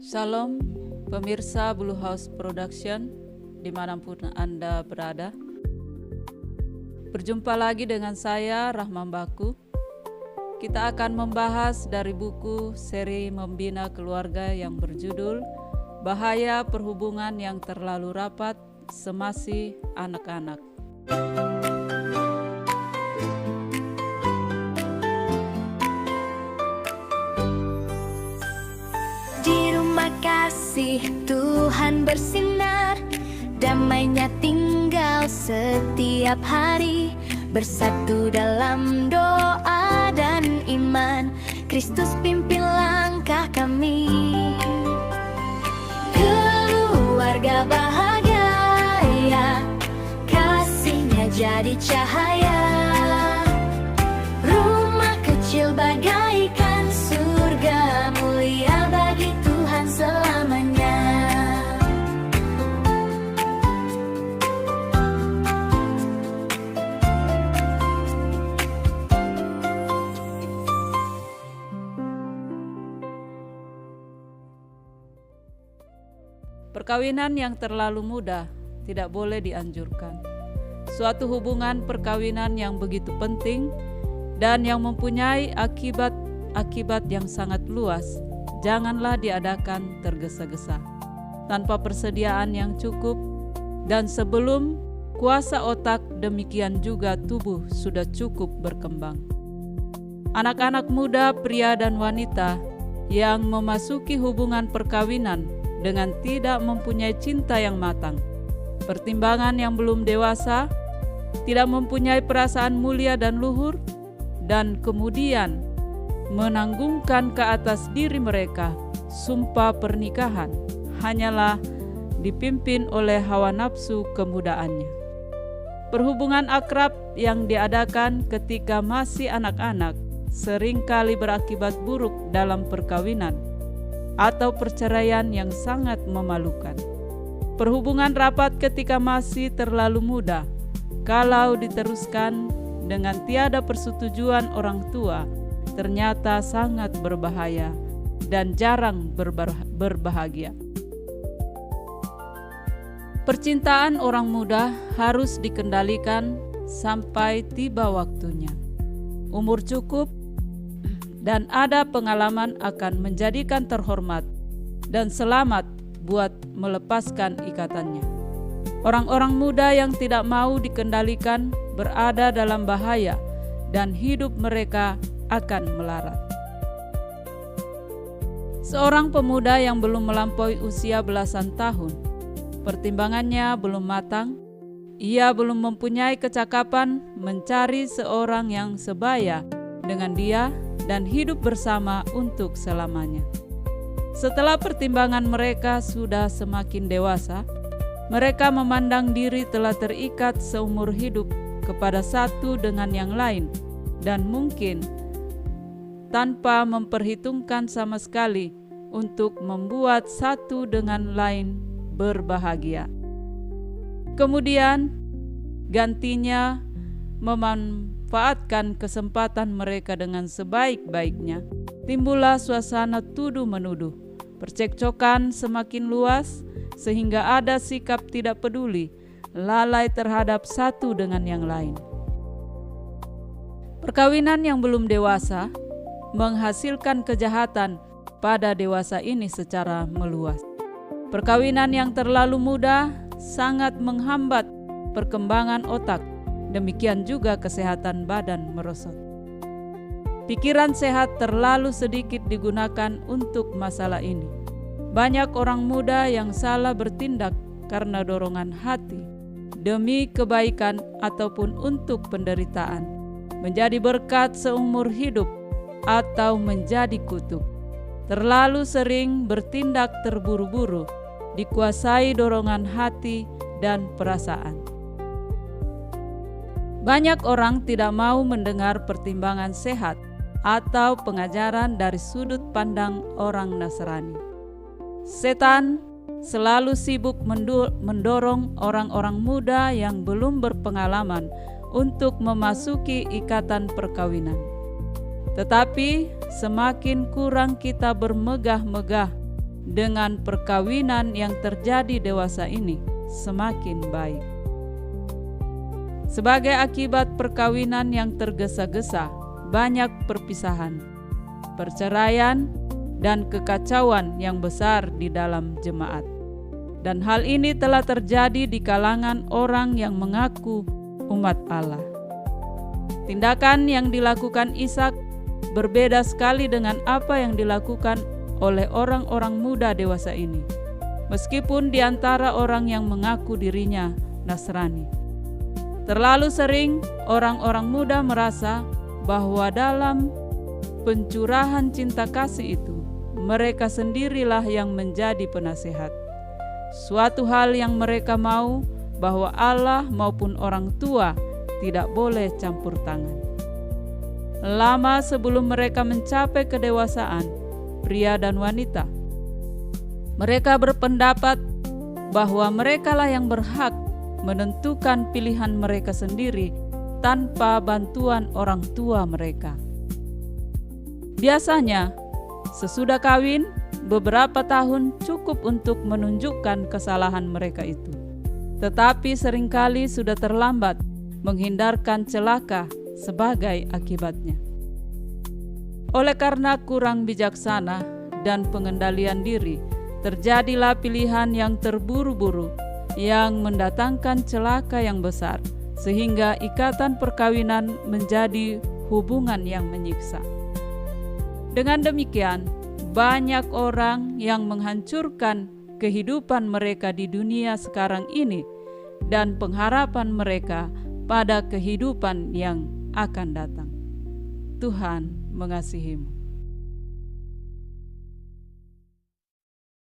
Shalom, pemirsa Blue House Production, dimanapun Anda berada. Berjumpa lagi dengan saya, Rahman Baku. Kita akan membahas dari buku seri Membina Keluarga yang berjudul Bahaya Perhubungan yang Terlalu Rapat Semasih Anak-anak. Kasih Tuhan bersinar, damainya tinggal setiap hari, bersatu dalam doa dan iman, Kristus pimpin langkah kami. Keluarga bahagia, kasihnya jadi cahaya, rumah kecil bagaikan surga mulia bagi Tuhan selamanya. Perkawinan yang terlalu muda tidak boleh dianjurkan. Suatu hubungan perkawinan yang begitu penting dan yang mempunyai akibat yang sangat luas, janganlah diadakan tergesa-gesa, tanpa persediaan yang cukup, dan sebelum kuasa otak demikian juga tubuh sudah cukup berkembang. Anak-anak muda, pria dan wanita yang memasuki hubungan perkawinan dengan tidak mempunyai cinta yang matang, pertimbangan yang belum dewasa, tidak mempunyai perasaan mulia dan luhur, dan kemudian menanggungkan ke atas diri mereka sumpah pernikahan hanyalah dipimpin oleh hawa nafsu kemudaannya. Perhubungan akrab yang diadakan ketika masih anak-anak seringkali berakibat buruk dalam perkawinan atau perceraian yang sangat memalukan. Perhubungan rapat ketika masih terlalu muda, kalau diteruskan dengan tiada persetujuan orang tua, ternyata sangat berbahaya dan jarang berbahagia. Percintaan orang muda harus dikendalikan sampai tiba waktunya. Umur cukup dan ada pengalaman akan menjadikan terhormat dan selamat buat melepaskan ikatannya. Orang-orang muda yang tidak mau dikendalikan berada dalam bahaya dan hidup mereka akan melarat. Seorang pemuda yang belum melampaui usia belasan tahun, pertimbangannya belum matang, ia belum mempunyai kecakapan mencari seorang yang sebaya dengan dia dan hidup bersama untuk selamanya. Setelah pertimbangan mereka sudah semakin dewasa, mereka memandang diri telah terikat seumur hidup kepada satu dengan yang lain dan mungkin tanpa memperhitungkan sama sekali untuk membuat satu dengan lain berbahagia. Kemudian gantinya memanfaatkan kesempatan mereka dengan sebaik-baiknya. Timbullah suasana tuduh-menuduh. Percekcokan semakin luas sehingga ada sikap tidak peduli, lalai terhadap satu dengan yang lain. Perkawinan yang belum dewasa menghasilkan kejahatan pada dewasa ini secara meluas. Perkawinan yang terlalu muda sangat menghambat perkembangan otak, demikian juga kesehatan badan merosot. Pikiran sehat terlalu sedikit digunakan untuk masalah ini. Banyak orang muda yang salah bertindak karena dorongan hati, demi kebaikan ataupun untuk penderitaan, menjadi berkat seumur hidup atau menjadi kutuk. Terlalu sering bertindak terburu-buru, dikuasai dorongan hati dan perasaan. Banyak orang tidak mau mendengar pertimbangan sehat atau pengajaran dari sudut pandang orang Nasrani. Setan selalu sibuk mendorong orang-orang muda yang belum berpengalaman untuk memasuki ikatan perkawinan. Tetapi semakin kurang kita bermegah-megah dengan perkawinan yang terjadi dewasa ini semakin baik. Sebagai akibat perkawinan yang tergesa-gesa, banyak perpisahan, perceraian, dan kekacauan yang besar di dalam jemaat. Dan hal ini telah terjadi di kalangan orang yang mengaku umat Allah. Tindakan yang dilakukan Ishak berbeda sekali dengan apa yang dilakukan oleh orang-orang muda dewasa ini, meskipun di antara orang yang mengaku dirinya Nasrani. Terlalu sering orang-orang muda merasa bahwa dalam pencurahan cinta kasih itu, mereka sendirilah yang menjadi penasehat. Suatu hal yang mereka mau bahwa Allah maupun orang tua tidak boleh campur tangan. Lama sebelum mereka mencapai kedewasaan, pria dan wanita, mereka berpendapat bahwa merekalah yang berhak menentukan pilihan mereka sendiri tanpa bantuan orang tua mereka. Biasanya, sesudah kawin, beberapa tahun cukup untuk menunjukkan kesalahan mereka itu. Tetapi seringkali sudah terlambat menghindarkan celaka sebagai akibatnya. Oleh karena kurang bijaksana dan pengendalian diri, terjadilah pilihan yang terburu-buru yang mendatangkan celaka yang besar, sehingga ikatan perkawinan menjadi hubungan yang menyiksa. Dengan demikian, banyak orang yang menghancurkan kehidupan mereka di dunia sekarang ini dan pengharapan mereka pada kehidupan yang akan datang. Tuhan mengasihimu.